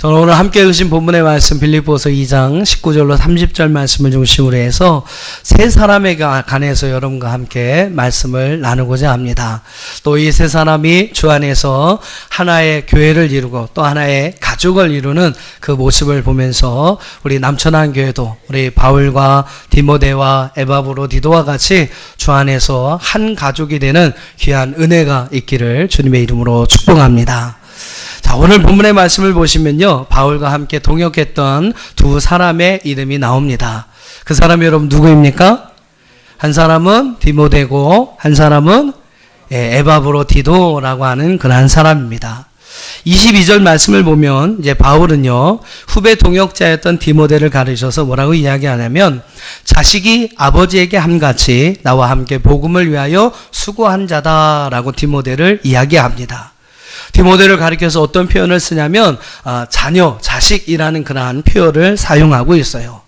저는 오늘 함께 읽으신 본문의 말씀 빌립보서 2장 19절로 30절 말씀을 중심으로 해서 세 사람에 관해서 여러분과 함께 말씀을 나누고자 합니다. 또 이 세 사람이 주 안에서 하나의 교회를 이루고 또 하나의 가족을 이루는 그 모습을 보면서 우리 남천항교회도 우리 바울과 디모데와 에바브로디도와 같이 주 안에서 한 가족이 되는 귀한 은혜가 있기를 주님의 이름으로 축복합니다. 자, 오늘 본문의 말씀을 보시면요, 바울과 함께 동역했던 두 사람의 이름이 나옵니다. 그 사람이 여러분 누구입니까? 한 사람은 디모데고 한 사람은 에바브로디도라고 하는 그러한 사람입니다. 22절 말씀을 보면 이제 바울은요, 후배 동역자였던 디모데를 가르쳐서 뭐라고 이야기하냐면, 자식이 아버지에게 함같이 나와 함께 복음을 위하여 수고한 자다라고 디모데를 이야기합니다. 디모데를 가리켜서 어떤 표현을 쓰냐면 자녀, 자식이라는 그러한 표현을 사용하고 있어요.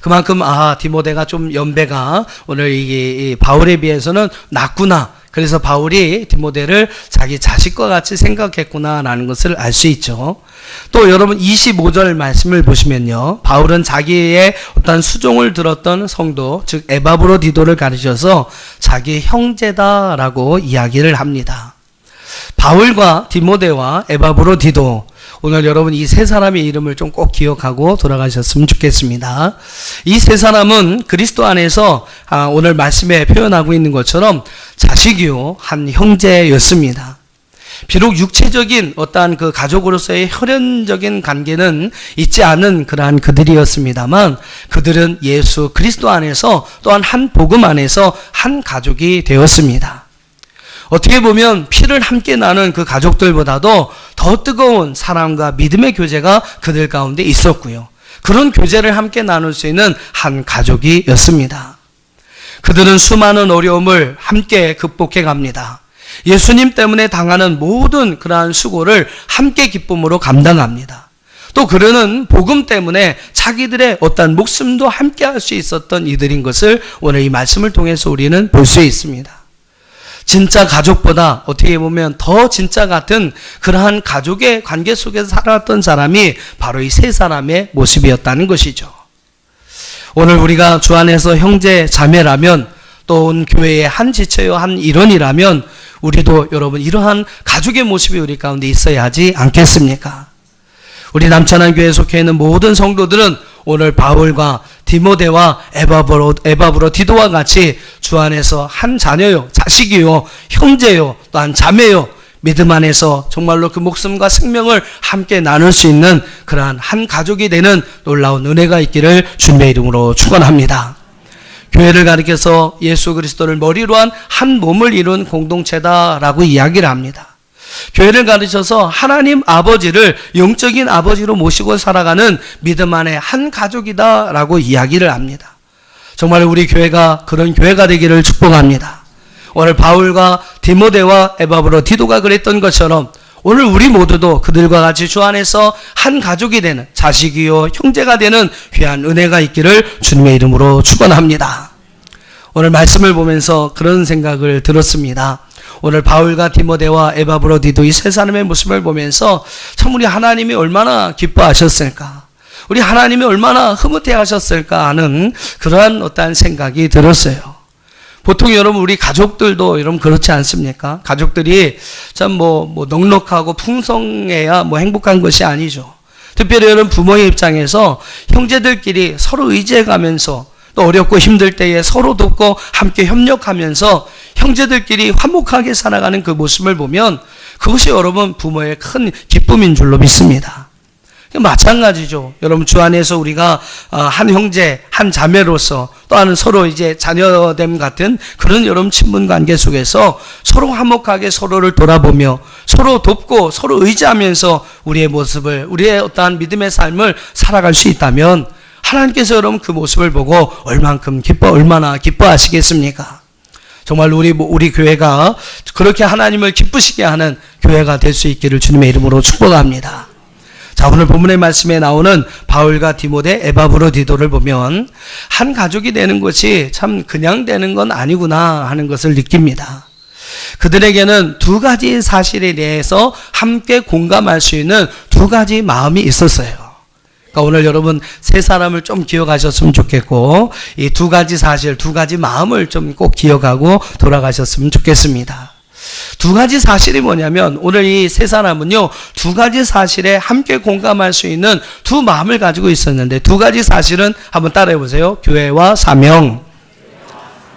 그만큼 디모데가 좀 연배가 오늘 이 바울에 비해서는 낮구나. 그래서 바울이 디모데를 자기 자식과 같이 생각했구나라는 것을 알 수 있죠. 또 여러분 25절 말씀을 보시면요, 바울은 자기의 어떤 수종을 들었던 성도, 즉 에바브로디도를 가르쳐서 자기 형제다라고 이야기를 합니다. 바울과 디모데와 에바브로디도, 오늘 여러분 이 세 사람의 이름을 좀 꼭 기억하고 돌아가셨으면 좋겠습니다. 이 세 사람은 그리스도 안에서 오늘 말씀에 표현하고 있는 것처럼 자식이요 한 형제였습니다. 비록 육체적인 어떠한 그 가족으로서의 혈연적인 관계는 있지 않은 그러한 그들이었습니다만, 그들은 예수 그리스도 안에서 또한 한 복음 안에서 한 가족이 되었습니다. 어떻게 보면 피를 함께 나눈 그 가족들보다도 더 뜨거운 사랑과 믿음의 교제가 그들 가운데 있었고요. 그런 교제를 함께 나눌 수 있는 한 가족이었습니다. 그들은 수많은 어려움을 함께 극복해 갑니다. 예수님 때문에 당하는 모든 그러한 수고를 함께 기쁨으로 감당합니다. 또 그들은 복음 때문에 자기들의 어떤 목숨도 함께 할 수 있었던 이들인 것을 오늘 이 말씀을 통해서 우리는 볼 수 있습니다. 진짜 가족보다 어떻게 보면 더 진짜 같은 그러한 가족의 관계 속에서 살아왔던 사람이 바로 이 세 사람의 모습이었다는 것이죠. 오늘 우리가 주 안에서 형제 자매라면, 또 온 교회의 한 지체요 한 일원이라면 우리도 여러분 이러한 가족의 모습이 우리 가운데 있어야 하지 않겠습니까? 우리 남천항교회에 속해 있는 모든 성도들은 오늘 바울과 디모데와 에바브로디도와 같이 주 안에서 한 자녀요, 자식이요, 형제요, 또 한 자매요, 믿음 안에서 정말로 그 목숨과 생명을 함께 나눌 수 있는 그러한 한 가족이 되는 놀라운 은혜가 있기를 주님의 이름으로 축원합니다. 교회를 가리켜서 예수 그리스도를 머리로 한 한 몸을 이룬 공동체다라고 이야기를 합니다. 교회를 가르쳐서 하나님 아버지를 영적인 아버지로 모시고 살아가는 믿음 안에 한 가족이다라고 이야기를 합니다. 정말 우리 교회가 그런 교회가 되기를 축복합니다. 오늘 바울과 디모데와 에바브로디도가 그랬던 것처럼 오늘 우리 모두도 그들과 같이 주 안에서 한 가족이 되는, 자식이요 형제가 되는 귀한 은혜가 있기를 주님의 이름으로 축원합니다. 오늘 말씀을 보면서 그런 생각을 들었습니다. 오늘 바울과 디모데와 에바브로디도 이 세 사람의 모습을 보면서 참 우리 하나님이 얼마나 기뻐하셨을까, 우리 하나님이 얼마나 흐뭇해 하셨을까 하는 그러한 어떠한 생각이 들었어요. 보통 여러분 우리 가족들도 여러분 그렇지 않습니까? 가족들이 참 넉넉하고 풍성해야 행복한 것이 아니죠. 특별히 여러분 부모의 입장에서 형제들끼리 서로 의지해 가면서 또 어렵고 힘들 때에 서로 돕고 함께 협력하면서 형제들끼리 화목하게 살아가는 그 모습을 보면 그것이 여러분 부모의 큰 기쁨인 줄로 믿습니다. 마찬가지죠. 여러분 주 안에서 우리가 한 형제, 한 자매로서 또한 서로 이제 자녀됨 같은 그런 여러분 친분 관계 속에서 서로 화목하게 서로를 돌아보며 서로 돕고 서로 의지하면서 우리의 모습을, 우리의 어떠한 믿음의 삶을 살아갈 수 있다면 하나님께서 여러분 그 모습을 보고 얼마나 기뻐하시겠습니까? 정말 우리 교회가 그렇게 하나님을 기쁘시게 하는 교회가 될 수 있기를 주님의 이름으로 축복합니다. 자, 오늘 본문의 말씀에 나오는 바울과 디모데, 에바브로디도를 보면 한 가족이 되는 것이 참 그냥 되는 건 아니구나 하는 것을 느낍니다. 그들에게는 두 가지 사실에 대해서 함께 공감할 수 있는 두 가지 마음이 있었어요. 그러니까 오늘 여러분 세 사람을 좀 기억하셨으면 좋겠고, 이 두 가지 사실, 두 가지 마음을 좀 꼭 기억하고 돌아가셨으면 좋겠습니다. 두 가지 사실이 뭐냐면, 오늘 이 세 사람은요, 두 가지 사실에 함께 공감할 수 있는 두 마음을 가지고 있었는데, 두 가지 사실은 한번 따라해 보세요. 교회와 사명.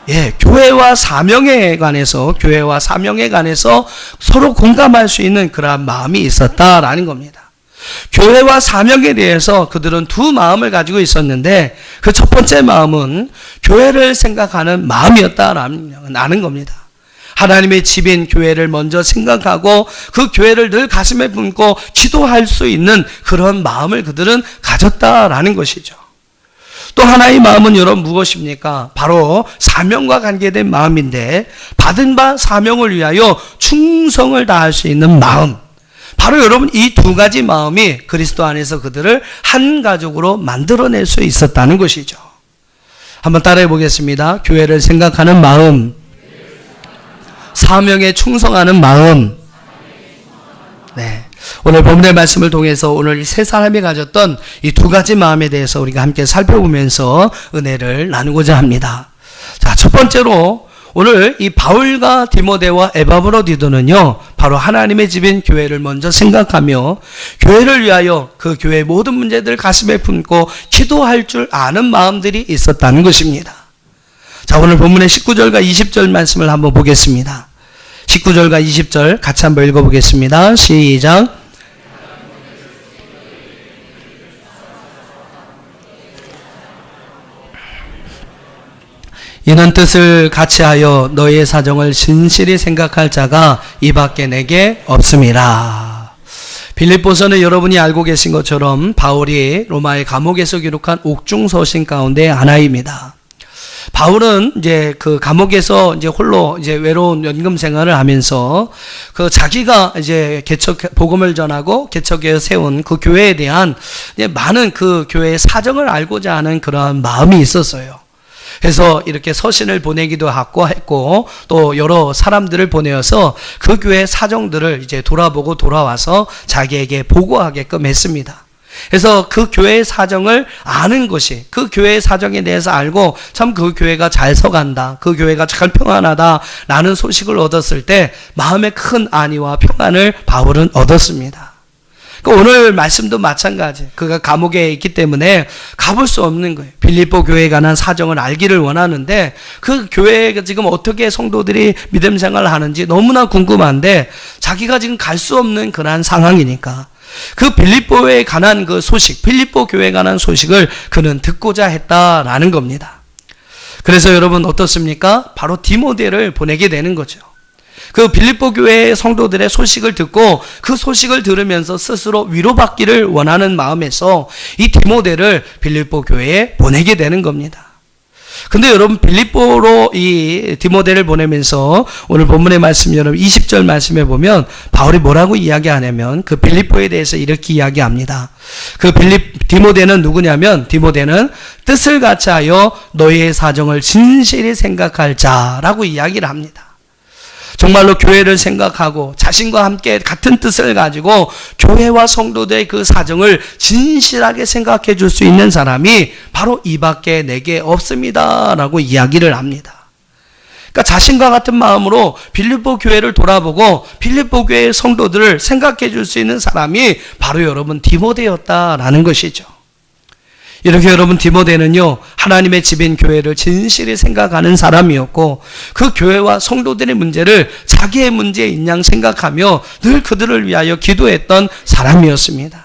예, 교회와 사명에 관해서 서로 공감할 수 있는 그러한 마음이 있었다라는 겁니다. 교회와 사명에 대해서 그들은 두 마음을 가지고 있었는데, 그 첫 번째 마음은 교회를 생각하는 마음이었다라는 겁니다. 하나님의 집인 교회를 먼저 생각하고 그 교회를 늘 가슴에 품고 기도할 수 있는 그런 마음을 그들은 가졌다라는 것이죠. 또 하나의 마음은 여러분 무엇입니까? 바로 사명과 관계된 마음인데, 받은 바 사명을 위하여 충성을 다할 수 있는 마음. 바로 여러분 이 두 가지 마음이 그리스도 안에서 그들을 한 가족으로 만들어낼 수 있었다는 것이죠. 한번 따라해 보겠습니다. 교회를 생각하는 마음, 사명에 충성하는 마음. 네. 오늘 본문의 말씀을 통해서 오늘 이 세 사람이 가졌던 이 두 가지 마음에 대해서 우리가 함께 살펴보면서 은혜를 나누고자 합니다. 자, 첫 번째로 오늘 이 바울과 디모데와 에바브로디도는요, 바로 하나님의 집인 교회를 먼저 생각하며 교회를 위하여 그 교회의 모든 문제들을 가슴에 품고 기도할 줄 아는 마음들이 있었다는 것입니다. 자, 오늘 본문의 19절과 20절 말씀을 한번 보겠습니다. 19절과 20절 같이 한번 읽어보겠습니다. 시작. 이는 뜻을 같이하여 너희의 사정을 진실히 생각할 자가 이밖에 내게 없음이라. 빌립보서는 여러분이 알고 계신 것처럼 바울이 로마의 감옥에서 기록한 옥중서신 가운데 하나입니다. 바울은 이제 그 감옥에서 이제 홀로 이제 외로운 연금 생활을 하면서 그 자기가 이제 복음을 전하고 개척에 세운 그 교회에 대한 이제 많은 그 교회의 사정을 알고자 하는 그런 마음이 있었어요. 그래서 이렇게 서신을 보내기도 했고 또 여러 사람들을 보내어서 그 교회의 사정들을 이제 돌아보고 돌아와서 자기에게 보고하게끔 했습니다. 그래서 그 교회의 사정을 아는 것이, 그 교회의 사정에 대해서 알고 참 그 교회가 잘 서간다, 그 교회가 잘 평안하다 라는 소식을 얻었을 때 마음의 큰 안위와 평안을 바울은 얻었습니다. 오늘 말씀도 마찬가지. 그가 감옥에 있기 때문에 가볼 수 없는 거예요. 빌립보 교회에 관한 사정을 알기를 원하는데 그 교회가 지금 어떻게 성도들이 믿음 생활을 하는지 너무나 궁금한데 자기가 지금 갈 수 없는 그러한 상황이니까 그 빌립보에 관한 그 소식, 빌립보 교회에 관한 소식을 그는 듣고자 했다라는 겁니다. 그래서 여러분 어떻습니까? 바로 디모데를 보내게 되는 거죠. 그 빌립보 교회의 성도들의 소식을 듣고 그 소식을 들으면서 스스로 위로받기를 원하는 마음에서 이 디모데를 빌립보 교회에 보내게 되는 겁니다. 근데 여러분 빌립보로 이 디모데를 보내면서 오늘 본문의 말씀 여러분 20절 말씀에 보면 바울이 뭐라고 이야기하냐면 그 빌립보에 대해서 이렇게 이야기합니다. 그 디모데는 누구냐면 디모데는 뜻을 같이하여 너희의 사정을 진실히 생각할 자라고 이야기를 합니다. 정말로 교회를 생각하고 자신과 함께 같은 뜻을 가지고 교회와 성도들의 그 사정을 진실하게 생각해 줄 수 있는 사람이 바로 이밖에 내게 없습니다 라고 이야기를 합니다. 그러니까 자신과 같은 마음으로 빌립보 교회를 돌아보고 빌립보 교회의 성도들을 생각해 줄 수 있는 사람이 바로 여러분 디모데였다라는 것이죠. 이렇게 여러분 디모데는요 하나님의 집인 교회를 진실히 생각하는 사람이었고 그 교회와 성도들의 문제를 자기의 문제인 양 생각하며 늘 그들을 위하여 기도했던 사람이었습니다.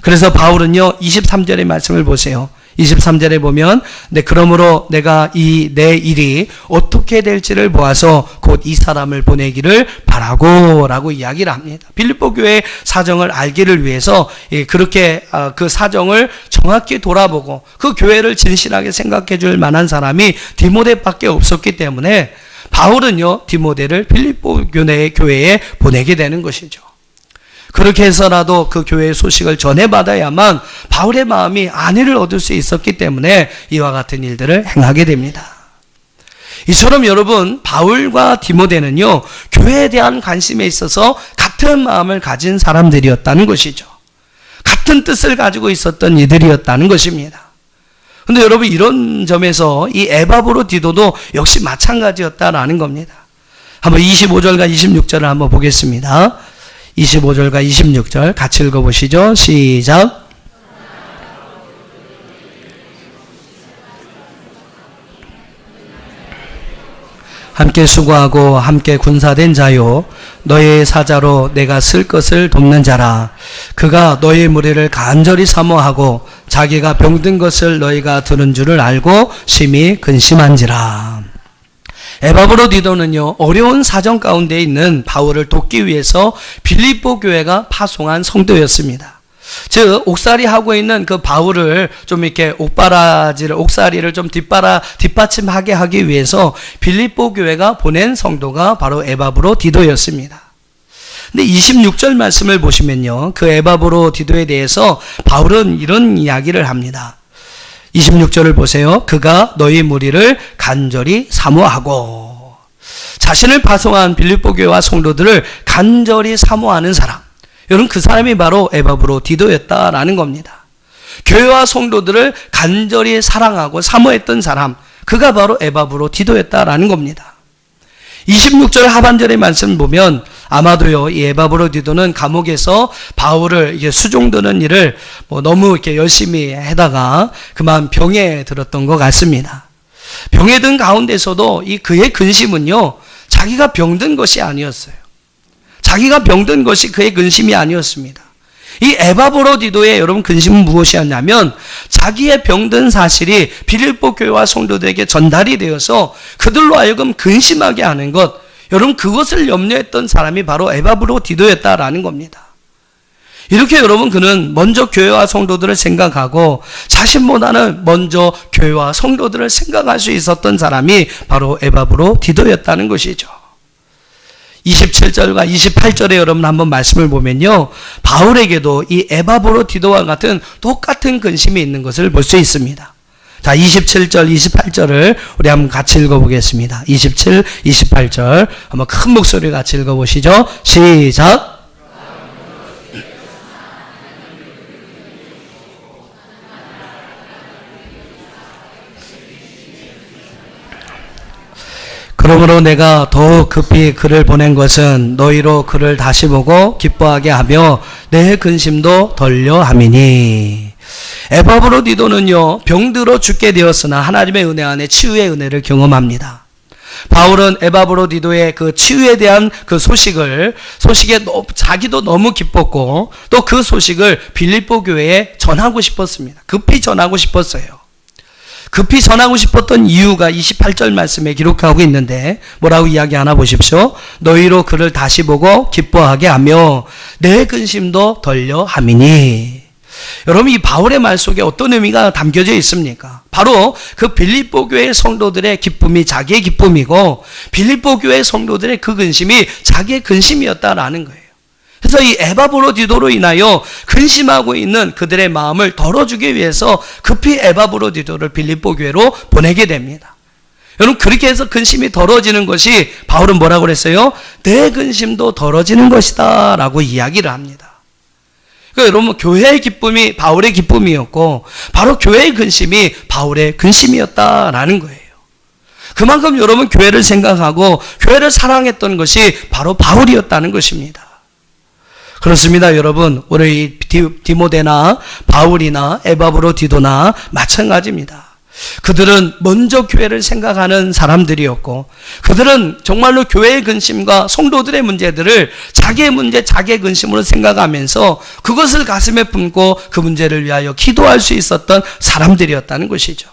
그래서 바울은요 23절의 말씀을 보세요. 23절에 보면 그러므로 내가 내 일이 어떻게 될지를 보아서 곧 이 사람을 보내기를 바라고 라고 이야기를 합니다. 빌립보 교회의 사정을 알기를 위해서 그렇게 그 사정을 정확히 돌아보고 그 교회를 진실하게 생각해 줄 만한 사람이 디모데밖에 없었기 때문에 바울은요 디모데를 빌립보 교회에 보내게 되는 것이죠. 그렇게 해서라도 그 교회의 소식을 전해받아야만 바울의 마음이 안위를 얻을 수 있었기 때문에 이와 같은 일들을 행하게 됩니다. 이처럼 여러분, 바울과 디모데는요, 교회에 대한 관심에 있어서 같은 마음을 가진 사람들이었다는 것이죠. 같은 뜻을 가지고 있었던 이들이었다는 것입니다. 근데 여러분, 이런 점에서 이 에바브로디도도 역시 마찬가지였다라는 겁니다. 한번 25절과 26절을 한번 보겠습니다. 25절과 26절 같이 읽어보시죠. 시작. 함께 수고하고 함께 군사된 자요, 너의 사자로 내가 쓸 것을 돕는 자라. 그가 너의 무리를 간절히 사모하고 자기가 병든 것을 너희가 들은 줄을 알고 심히 근심한지라. 에바브로디도는요, 어려운 사정 가운데 있는 바울을 돕기 위해서 빌립보 교회가 파송한 성도였습니다. 즉, 옥살이 하고 있는 그 바울을 좀 이렇게 옥살이를 좀 뒷받침하게 하기 위해서 빌립보 교회가 보낸 성도가 바로 에바브로디도였습니다. 근데 26절 말씀을 보시면요, 그 에바브로디도에 대해서 바울은 이런 이야기를 합니다. 26절을 보세요. 그가 너희 무리를 간절히 사모하고. 자신을 파송한 빌립보 교회와 성도들을 간절히 사모하는 사람, 여러분, 그 사람이 바로 에바브로디도였다라는 겁니다. 교회와 성도들을 간절히 사랑하고 사모했던 사람, 그가 바로 에바브로디도였다라는 겁니다. 26절 하반절의 말씀을 보면 아마도요, 이 에바브로디도는 감옥에서 바울을 이게 수종드는 일을 너무 이렇게 열심히 하다가 그만 병에 들었던 것 같습니다. 병에 든 가운데서도 이 그의 근심은요, 자기가 병든 것이 아니었어요. 자기가 병든 것이 그의 근심이 아니었습니다. 이 에바브로디도의 여러분 근심은 무엇이었냐면, 자기의 병든 사실이 빌립보 교회와 성도들에게 전달이 되어서 그들로 하여금 근심하게 하는 것, 여러분 그것을 염려했던 사람이 바로 에바브로디도였다라는 겁니다. 이렇게 여러분 그는 먼저 교회와 성도들을 생각하고 자신보다는 먼저 교회와 성도들을 생각할 수 있었던 사람이 바로 에바브로디도였다는 것이죠. 27절과 28절에 여러분 한번 말씀을 보면요, 바울에게도 이 에바브로디도와 같은 똑같은 근심이 있는 것을 볼 수 있습니다. 자, 27절, 28절을 우리 한번 같이 읽어보겠습니다. 27, 28절 한번 큰 목소리 같이 읽어보시죠. 시작. 그러므로 내가 더욱 급히 그를 보낸 것은 너희로 그를 다시 보고 기뻐하게 하며 내 근심도 덜려 함이니. 에바브로디도는요, 병들어 죽게 되었으나 하나님의 은혜 안에 치유의 은혜를 경험합니다. 바울은 에바브로디도의 그 치유에 대한 그 소식에 자기도 너무 기뻤고 또 그 소식을 빌립보 교회에 전하고 싶었습니다. 급히 전하고 싶었어요. 급히 전하고 싶었던 이유가 28절 말씀에 기록하고 있는데 뭐라고 이야기하나 보십시오. 너희로 그를 다시 보고 기뻐하게 하며 내 근심도 덜려 함이니. 여러분, 이 바울의 말 속에 어떤 의미가 담겨져 있습니까? 바로 그 빌립보 교회 성도들의 기쁨이 자기의 기쁨이고 빌립보 교회 성도들의 그 근심이 자기의 근심이었다라는 거예요. 그래서 이 에바브로디도로 인하여 근심하고 있는 그들의 마음을 덜어주기 위해서 급히 에바브로디도를 빌립보 교회로 보내게 됩니다. 여러분, 그렇게 해서 근심이 덜어지는 것이 바울은 뭐라고 그랬어요? 내 근심도 덜어지는 것이다 라고 이야기를 합니다. 그러니까 여러분, 교회의 기쁨이 바울의 기쁨이었고 바로 교회의 근심이 바울의 근심이었다라는 거예요. 그만큼 여러분 교회를 생각하고 교회를 사랑했던 것이 바로 바울이었다는 것입니다. 그렇습니다, 여러분. 우리 디모데나 바울이나 에바브로디도나 마찬가지입니다. 그들은 먼저 교회를 생각하는 사람들이었고 그들은 정말로 교회의 근심과 성도들의 문제들을 자기의 문제, 자기의 근심으로 생각하면서 그것을 가슴에 품고 그 문제를 위하여 기도할 수 있었던 사람들이었다는 것이죠.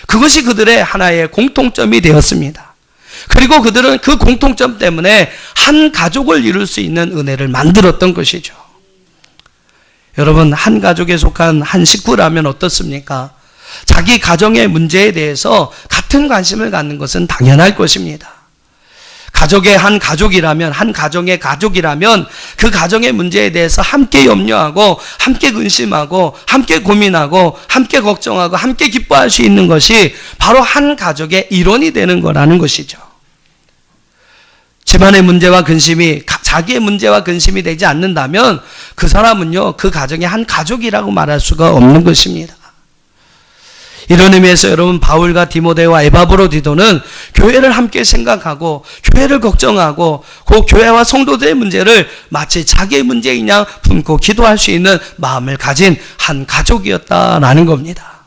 그것이 그들의 하나의 공통점이 되었습니다. 그리고 그들은 그 공통점 때문에 한 가족을 이룰 수 있는 은혜를 만들었던 것이죠. 여러분, 한 가족에 속한 한 식구라면 어떻습니까? 자기 가정의 문제에 대해서 같은 관심을 갖는 것은 당연할 것입니다. 가족의 한 가족이라면, 한 가정의 가족이라면 그 가정의 문제에 대해서 함께 염려하고 함께 근심하고 함께 고민하고 함께 걱정하고 함께 기뻐할 수 있는 것이 바로 한 가족의 일원이 되는 거라는 것이죠. 집안의 문제와 근심이 자기의 문제와 근심이 되지 않는다면 그 사람은요, 그 가정의 한 가족이라고 말할 수가 없는 것입니다. 이런 의미에서 여러분, 바울과 디모데와 에바브로디도는 교회를 함께 생각하고 교회를 걱정하고 그 교회와 성도들의 문제를 마치 자기의 문제인 양 품고 기도할 수 있는 마음을 가진 한 가족이었다라는 겁니다.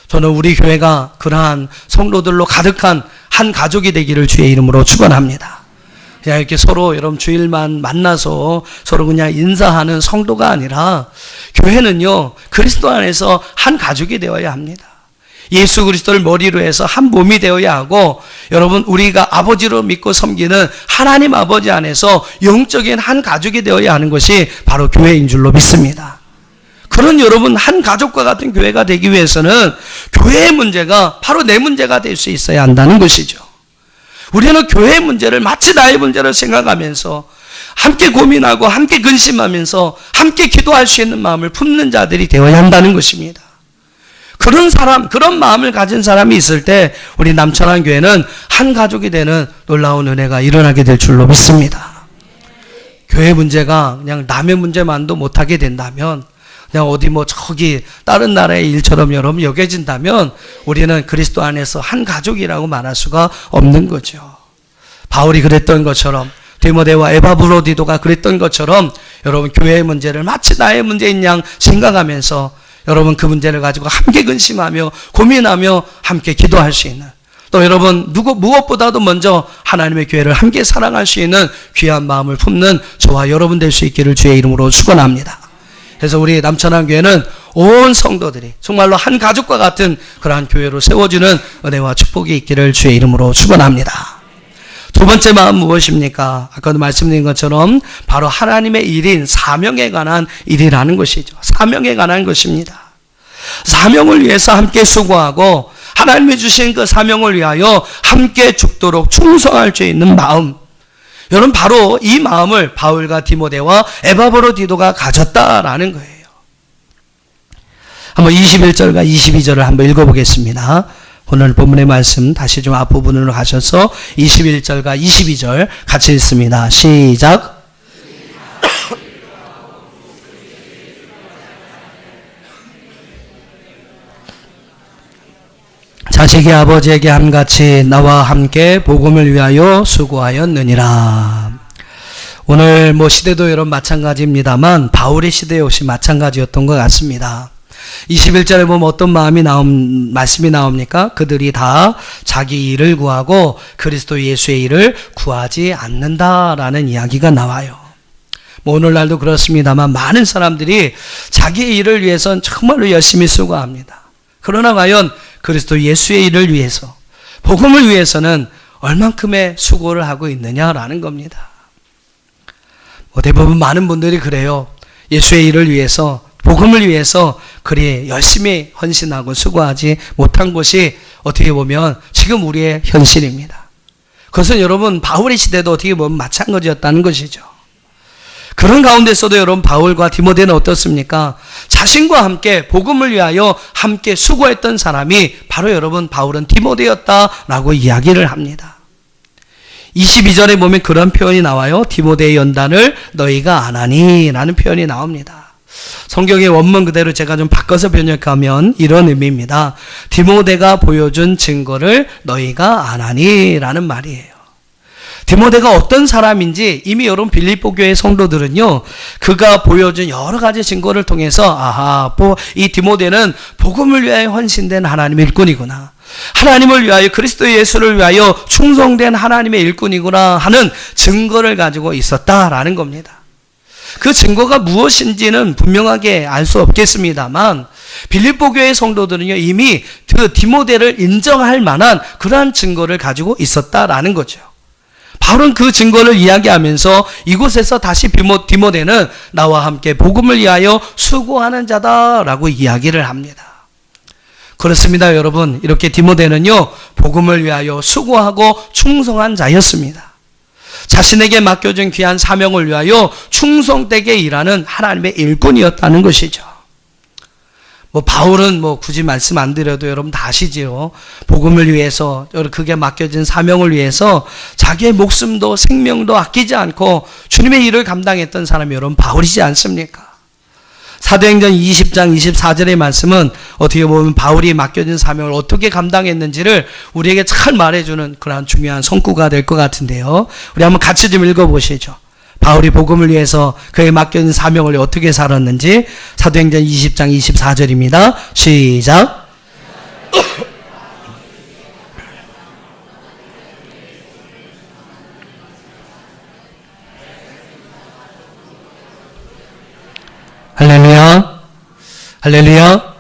저는 우리 교회가 그러한 성도들로 가득한 한 가족이 되기를 주의 이름으로 축원합니다. 그냥 이렇게 서로 여러분 주일만 만나서 서로 그냥 인사하는 성도가 아니라 교회는요, 그리스도 안에서 한 가족이 되어야 합니다. 예수 그리스도를 머리로 해서 한 몸이 되어야 하고, 여러분 우리가 아버지로 믿고 섬기는 하나님 아버지 안에서 영적인 한 가족이 되어야 하는 것이 바로 교회인 줄로 믿습니다. 그런 여러분 한 가족과 같은 교회가 되기 위해서는 교회의 문제가 바로 내 문제가 될 수 있어야 한다는 것이죠. 우리는 교회의 문제를 마치 나의 문제를 생각하면서 함께 고민하고 함께 근심하면서 함께 기도할 수 있는 마음을 품는 자들이 되어야 한다는 것입니다. 그런 사람, 그런 마음을 가진 사람이 있을 때 우리 남천한 교회는 한 가족이 되는 놀라운 은혜가 일어나게 될 줄로 믿습니다. 교회 문제가 그냥 남의 문제만도 못하게 된다면, 그냥 어디 저기 다른 나라의 일처럼 여러분 여겨진다면 우리는 그리스도 안에서 한 가족이라고 말할 수가 없는 거죠. 바울이 그랬던 것처럼, 디모데와 에바브로디도가 그랬던 것처럼 여러분 교회의 문제를 마치 나의 문제인 양 생각하면서 여러분 그 문제를 가지고 함께 근심하며 고민하며 함께 기도할 수 있는, 또 여러분 무엇보다도 먼저 하나님의 교회를 함께 사랑할 수 있는 귀한 마음을 품는 저와 여러분 될 수 있기를 주의 이름으로 축원합니다. 그래서 우리 남천한 교회는 온 성도들이 정말로 한 가족과 같은 그러한 교회로 세워지는 은혜와 축복이 있기를 주의 이름으로 축원합니다. 두 번째 마음 무엇입니까? 아까도 말씀드린 것처럼 바로 하나님의 일인 사명에 관한 일이라는 것이죠. 사명에 관한 것입니다. 사명을 위해서 함께 수고하고 하나님이 주신 그 사명을 위하여 함께 죽도록 충성할 수 있는 마음, 여러분 바로 이 마음을 바울과 디모데와 에바브로디도가 가졌다라는 거예요. 한번 21절과 22절을 한번 읽어보겠습니다. 오늘 본문의 말씀 다시 좀 앞부분으로 가셔서 21절과 22절 같이 읽습니다. 시작. 자식이 아버지에게 함같이 나와 함께 복음을 위하여 수고하였느니라. 오늘 시대도 여러분 마찬가지입니다만 바울의 시대 역시 마찬가지였던 것 같습니다. 21절에 보면 어떤 말씀이 나옵니까? 그들이 다 자기 일을 구하고 그리스도 예수의 일을 구하지 않는다라는 이야기가 나와요. 오늘날도 그렇습니다만 많은 사람들이 자기 일을 위해서는 정말로 열심히 수고합니다. 그러나 과연 그리스도 예수의 일을 위해서, 복음을 위해서는 얼만큼의 수고를 하고 있느냐라는 겁니다. 대부분 많은 분들이 그래요. 예수의 일을 위해서, 복음을 위해서 그리 열심히 헌신하고 수고하지 못한 것이 어떻게 보면 지금 우리의 현실입니다. 그것은 여러분 바울의 시대도 어떻게 보면 마찬가지였다는 것이죠. 그런 가운데서도 여러분 바울과 디모데는 어떻습니까? 자신과 함께 복음을 위하여 함께 수고했던 사람이 바로 여러분 바울은 디모데였다라고 이야기를 합니다. 22절에 보면 그런 표현이 나와요. 디모데의 연단을 너희가 안 하니 라는 표현이 나옵니다. 성경의 원문 그대로 제가 좀 바꿔서 번역하면 이런 의미입니다. 디모데가 보여준 증거를 너희가 안 하니 라는 말이에요. 디모데가 어떤 사람인지 이미 여러분 빌립보 교회 성도들은요, 그가 보여준 여러 가지 증거를 통해서 이 디모데는 복음을 위하여 헌신된 하나님의 일꾼이구나, 하나님을 위하여 그리스도 예수를 위하여 충성된 하나님의 일꾼이구나 하는 증거를 가지고 있었다라는 겁니다. 그 증거가 무엇인지는 분명하게 알 수 없겠습니다만 빌립보 교회 성도들은요, 이미 그 디모데를 인정할 만한 그러한 증거를 가지고 있었다라는 거죠. 바울은 그 증거를 이야기하면서 이곳에서 다시 디모데는 나와 함께 복음을 위하여 수고하는 자다라고 이야기를 합니다. 그렇습니다, 여러분. 이렇게 디모데는요, 복음을 위하여 수고하고 충성한 자였습니다. 자신에게 맡겨진 귀한 사명을 위하여 충성되게 일하는 하나님의 일꾼이었다는 것이죠. 바울은 굳이 말씀 안 드려도 여러분 다 아시지요. 복음을 위해서, 그게 맡겨진 사명을 위해서 자기의 목숨도 생명도 아끼지 않고 주님의 일을 감당했던 사람이 여러분 바울이지 않습니까? 사도행전 20장 24절의 말씀은 어떻게 보면 바울이 맡겨진 사명을 어떻게 감당했는지를 우리에게 잘 말해주는 그러한 중요한 성구가 될 것 같은데요. 우리 한번 같이 좀 읽어보시죠. 바울이 복음을 위해서 그의 맡겨진 사명을 어떻게 살았는지 사도행전 20장 24절입니다. 시작. 할렐루야. 할렐루야.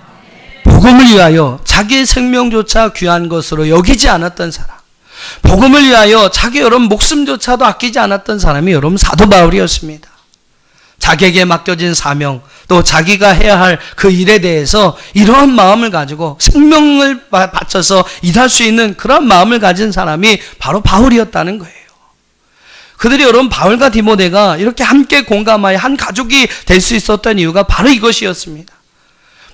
복음을 위하여 자기의 생명조차 귀한 것으로 여기지 않았던 사람, 복음을 위하여 자기 여러분 목숨조차도 아끼지 않았던 사람이 여러분 사도 바울이었습니다. 자기에게 맡겨진 사명, 또 자기가 해야 할 그 일에 대해서 이러한 마음을 가지고 생명을 바쳐서 일할 수 있는 그런 마음을 가진 사람이 바로 바울이었다는 거예요. 그들이 여러분 바울과 디모데가 이렇게 함께 공감하여 한 가족이 될 수 있었던 이유가 바로 이것이었습니다.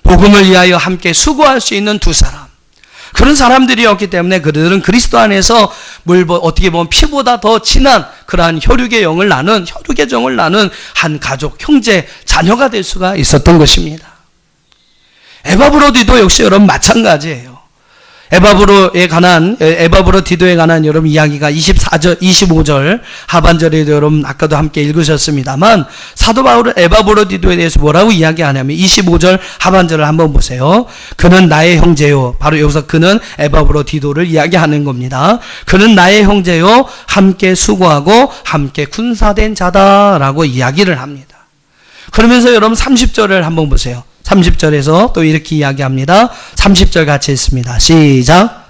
복음을 위하여 함께 수고할 수 있는 두 사람, 그런 사람들이었기 때문에 그들은 그리스도 안에서 어떻게 보면 피보다 더 친한 그러한 혈육의 정을 나눈 한 가족, 형제, 자녀가 될 수가 있었던 것입니다. 에바브로디도 역시 여러분 마찬가지예요. 에바브로디도에 관한 여러분 이야기가 25절 하반절에도 여러분 아까도 함께 읽으셨습니다만, 사도 바울은 에바브로디도에 대해서 뭐라고 이야기하냐면 25절 하반절을 한번 보세요. 그는 나의 형제요. 바로 여기서 그는 에바브로디도를 이야기하는 겁니다. 그는 나의 형제요, 함께 수고하고 함께 군사된 자다라고 이야기를 합니다. 그러면서 여러분 30절을 한번 보세요. 30절에서 또 이렇게 이야기합니다. 30절 같이 읽습니다. 시작.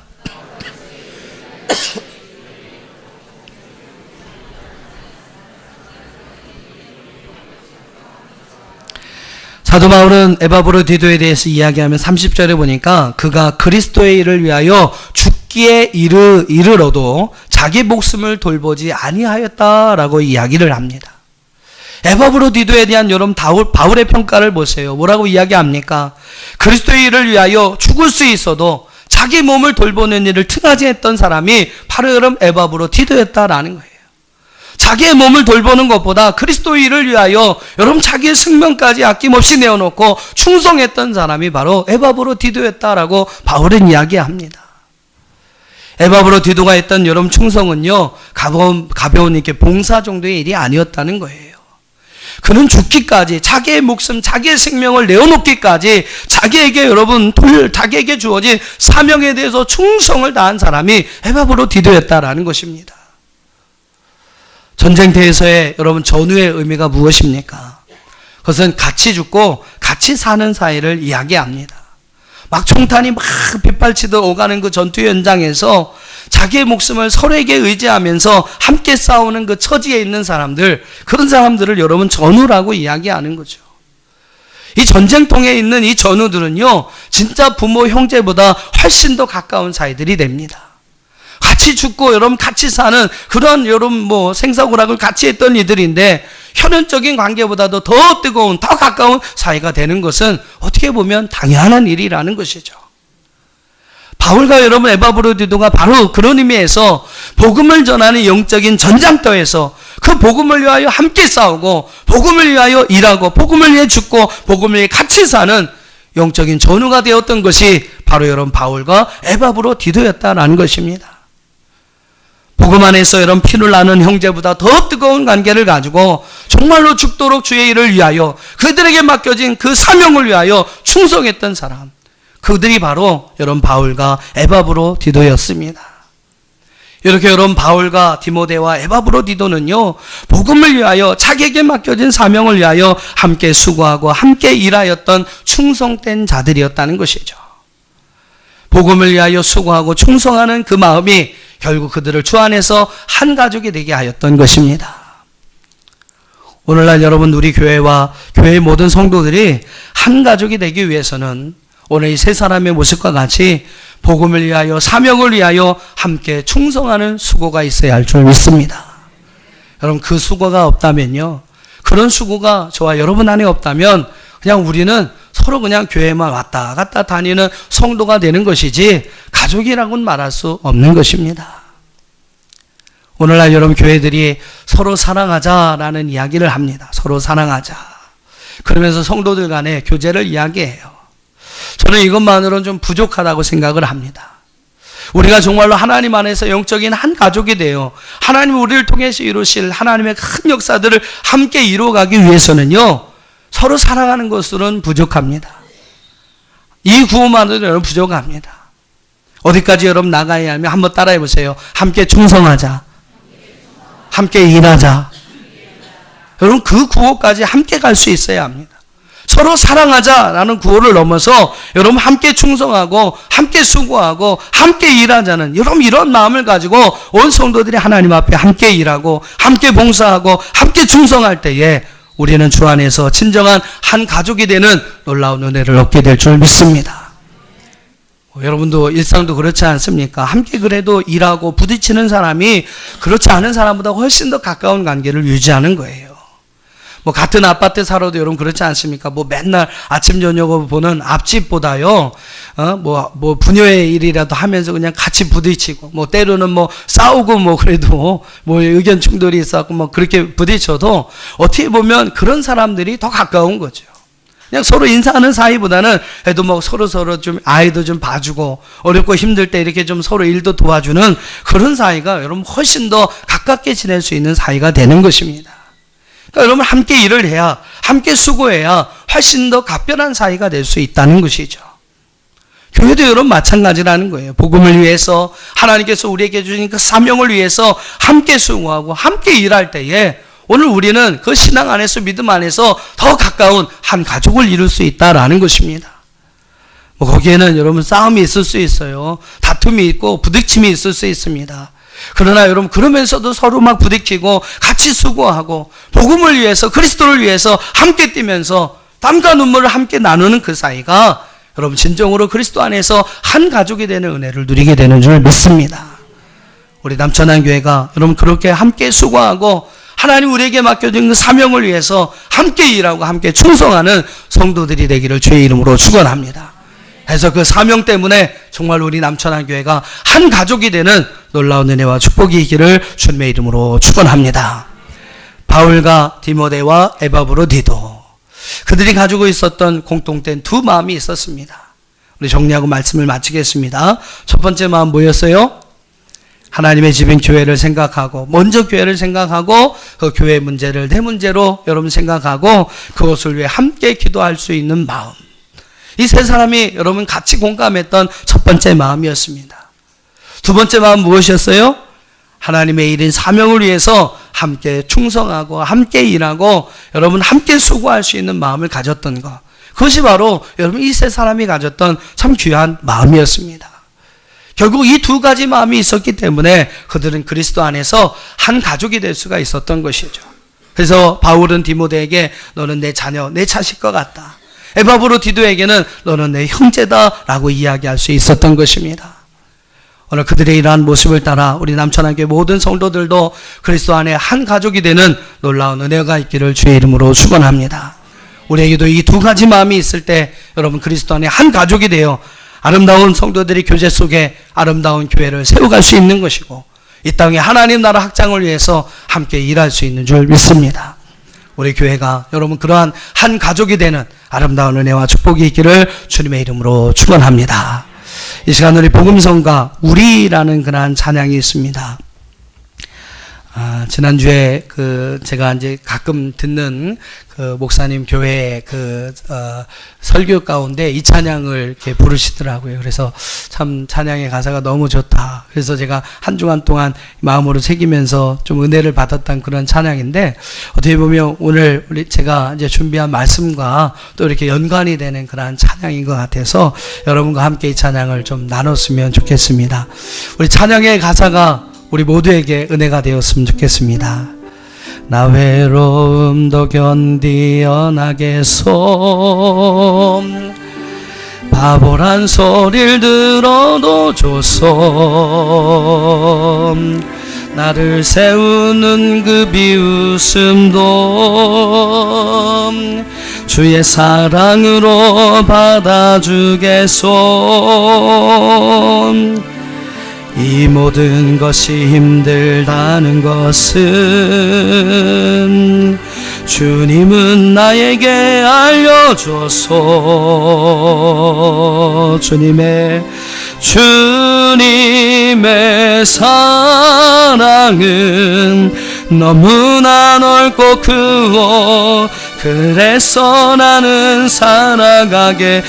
사도 바울은 에바브로디도에 대해서 이야기하면 30절에 보니까 그가 그리스도의 일을 위하여 죽기에 이르러도 자기 목숨을 돌보지 아니하였다라고 이야기를 합니다. 에바브로디도에 대한 여러분 바울의 평가를 보세요. 뭐라고 이야기합니까? 그리스도의 일을 위하여 죽을 수 있어도 자기 몸을 돌보는 일을 틈하지 했던 사람이 바로 여러분 에바브로디도였다라는 거예요. 자기의 몸을 돌보는 것보다 그리스도의 일을 위하여 여러분 자기의 생명까지 아낌없이 내어놓고 충성했던 사람이 바로 에바브로디도였다라고 바울은 이야기합니다. 에바브로디도가 했던 여러분 충성은요, 가벼운 이렇게 봉사 정도의 일이 아니었다는 거예요. 그는 죽기까지 자기의 목숨, 자기의 생명을 내어놓기까지 자기에게 주어진 사명에 대해서 충성을 다한 사람이 에바브로디도였다라는 것입니다. 전쟁터에서의 여러분 전우의 의미가 무엇입니까? 그것은 같이 죽고 같이 사는 사이를 이야기합니다. 막 총탄이 막 빗발치듯 오가는 그 전투 현장에서 자기의 목숨을 서로에게 의지하면서 함께 싸우는 그 처지에 있는 사람들, 그런 사람들을 여러분 전우라고 이야기하는 거죠. 이 전쟁통에 있는 이 전우들은요, 진짜 부모, 형제보다 훨씬 더 가까운 사이들이 됩니다. 같이 죽고 여러분 같이 사는 그런 여러분 생사고락을 같이 했던 이들인데, 혈연적인 관계보다도 더 뜨거운, 더 가까운 사이가 되는 것은 어떻게 보면 당연한 일이라는 것이죠. 바울과 여러분 에바브로디도가 바로 그런 의미에서 복음을 전하는 영적인 전장터에서 그 복음을 위하여 함께 싸우고, 복음을 위하여 일하고, 복음을 위해 죽고, 복음을 위해 같이 사는 영적인 전우가 되었던 것이 바로 여러분 바울과 에바브로디도였다라는 것입니다. 복음 안에서 여러분 피를 나눈 형제보다 더 뜨거운 관계를 가지고 정말로 죽도록 주의 일을 위하여 그들에게 맡겨진 그 사명을 위하여 충성했던 사람, 그들이 바로 여러분 바울과 에바브로디도였습니다. 이렇게 여러분 바울과 디모데와 에바브로디도는요, 복음을 위하여 자기에게 맡겨진 사명을 위하여 함께 수고하고 함께 일하였던 충성된 자들이었다는 것이죠. 복음을 위하여 수고하고 충성하는 그 마음이 결국 그들을 주 안에서 한 가족이 되게 하였던 것입니다. 오늘날 여러분 우리 교회와 교회의 모든 성도들이 한 가족이 되기 위해서는 오늘 이 세 사람의 모습과 같이 복음을 위하여 사명을 위하여 함께 충성하는 수고가 있어야 할 줄 믿습니다. 여러분 그 수고가 없다면요, 그런 수고가 저와 여러분 안에 없다면 그냥 우리는 서로 그냥 교회만 왔다 갔다 다니는 성도가 되는 것이지 가족이라고는 말할 수 없는 것입니다. 오늘날 여러분 교회들이 서로 사랑하자라는 이야기를 합니다. 서로 사랑하자. 그러면서 성도들 간의 교제를 이야기해요. 저는 이것만으로는 좀 부족하다고 생각을 합니다. 우리가 정말로 하나님 안에서 영적인 한 가족이 되어 하나님 우리를 통해서 이루실 하나님의 큰 역사들을 함께 이루어가기 위해서는요, 서로 사랑하는 것으로는 부족합니다. 이 구호만으로는 여러분 부족합니다. 어디까지 여러분 나가야 하면 한번 따라해 보세요. 함께 충성하자. 함께 일하자. 여러분 그 구호까지 함께 갈 수 있어야 합니다. 서로 사랑하자라는 구호를 넘어서 여러분 함께 충성하고 함께 수고하고 함께 일하자는 여러분 이런 마음을 가지고 온 성도들이 하나님 앞에 함께 일하고 함께 봉사하고 함께 충성할 때에 우리는 주 안에서 진정한 한 가족이 되는 놀라운 은혜를 얻게 될 줄 믿습니다. 여러분도 일상도 그렇지 않습니까? 함께 그래도 일하고 부딪히는 사람이 그렇지 않은 사람보다 훨씬 더 가까운 관계를 유지하는 거예요. 뭐 같은 아파트 살아도 여러분 그렇지 않습니까? 뭐 맨날 아침 저녁을 보는 앞집보다요, 뭐 부녀의 일이라도 하면서 그냥 같이 부딪히고, 뭐 때로는 뭐 싸우고 뭐 그래도 뭐 의견 충돌이 있었고 뭐 그렇게 부딪혀도 어떻게 보면 그런 사람들이 더 가까운 거죠. 그냥 서로 인사하는 사이보다는 그래도 뭐 서로 좀 아이도 좀 봐주고 어렵고 힘들 때 이렇게 좀 서로 일도 도와주는 그런 사이가 여러분 훨씬 더 가깝게 지낼 수 있는 사이가 되는 것입니다. 그러니까 여러분 함께 일을 해야, 함께 수고해야 훨씬 더 각별한 사이가 될 수 있다는 것이죠. 교회도 여러분 마찬가지라는 거예요. 복음을 위해서 하나님께서 우리에게 주신 그 사명을 위해서 함께 수고하고 함께 일할 때에 오늘 우리는 그 신앙 안에서 믿음 안에서 더 가까운 한 가족을 이룰 수 있다라는 것입니다. 뭐 거기에는 여러분 싸움이 있을 수 있어요. 다툼이 있고 부딪힘이 있을 수 있습니다. 그러나 여러분 그러면서도 서로 막 부딪히고 같이 수고하고 복음을 위해서 그리스도를 위해서 함께 뛰면서 땀과 눈물을 함께 나누는 그 사이가 여러분 진정으로 그리스도 안에서 한 가족이 되는 은혜를 누리게 되는 줄 믿습니다. 우리 남천한 교회가 여러분 그렇게 함께 수고하고 하나님 우리에게 맡겨준 그 사명을 위해서 함께 일하고 함께 충성하는 성도들이 되기를 주의 이름으로 축원합니다. 그래서 그 사명 때문에 정말 우리 남천한 교회가 한 가족이 되는 놀라운 은혜와 축복이 있기를 주님의 이름으로 축원합니다. 바울과 디모데와 에바브로디도 그들이 가지고 있었던 공통된 두 마음이 있었습니다. 우리 정리하고 말씀을 마치겠습니다. 첫 번째 마음 뭐였어요? 하나님의 집인 교회를 생각하고 먼저 교회를 생각하고 그 교회 문제를 내 문제로 여러분 생각하고 그것을 위해 함께 기도할 수 있는 마음. 이 세 사람이 여러분 같이 공감했던 첫 번째 마음이었습니다. 두 번째 마음 무엇이었어요? 하나님의 일인 사명을 위해서 함께 충성하고 함께 일하고 여러분 함께 수고할 수 있는 마음을 가졌던 것. 그것이 바로 여러분 이 세 사람이 가졌던 참 귀한 마음이었습니다. 결국 이 두 가지 마음이 있었기 때문에 그들은 그리스도 안에서 한 가족이 될 수가 있었던 것이죠. 그래서 바울은 디모데에게 너는 내 자녀, 내 자식과 같다. 에바브로디도에게는 너는 내 형제다라고 이야기할 수 있었던 것입니다. 오늘 그들의 이러한 모습을 따라 우리 남천한교회 모든 성도들도 그리스도 안에 한 가족이 되는 놀라운 은혜가 있기를 주의 이름으로 축원합니다. 우리에게도 이 두 가지 마음이 있을 때 여러분 그리스도 안에 한 가족이 되어 아름다운 성도들이 교제 속에 아름다운 교회를 세워갈 수 있는 것이고 이 땅에 하나님 나라 확장을 위해서 함께 일할 수 있는 줄 믿습니다. 우리 교회가 여러분 그러한 한 가족이 되는 아름다운 은혜와 축복이 있기를 주님의 이름으로 축원합니다. 이 시간 우리 복음성가 우리라는 그러한 찬양이 있습니다. 지난주에 제가 이제 가끔 듣는 목사님 교회의 설교 가운데 이 찬양을 이렇게 부르시더라고요. 그래서 참 찬양의 가사가 너무 좋다. 그래서 제가 한 주간 동안 마음으로 새기면서 좀 은혜를 받았던 그런 찬양인데 어떻게 보면 오늘 제가 이제 준비한 말씀과 또 이렇게 연관이 되는 그런 찬양인 것 같아서 여러분과 함께 이 찬양을 좀 나눴으면 좋겠습니다. 우리 찬양의 가사가 우리 모두에게 은혜가 되었으면 좋겠습니다. 나 외로움도 견디어 나겠소 바보란 소리를 들어도 좋소. 나를 세우는 그 비웃음도 주의 사랑으로 받아주겠소. 이 모든 것이 힘들다는 것은 주님은 나에게 알려줬소. 주님의 사랑은 너무나 넓고 크고 그래서 나는 살아가겠소.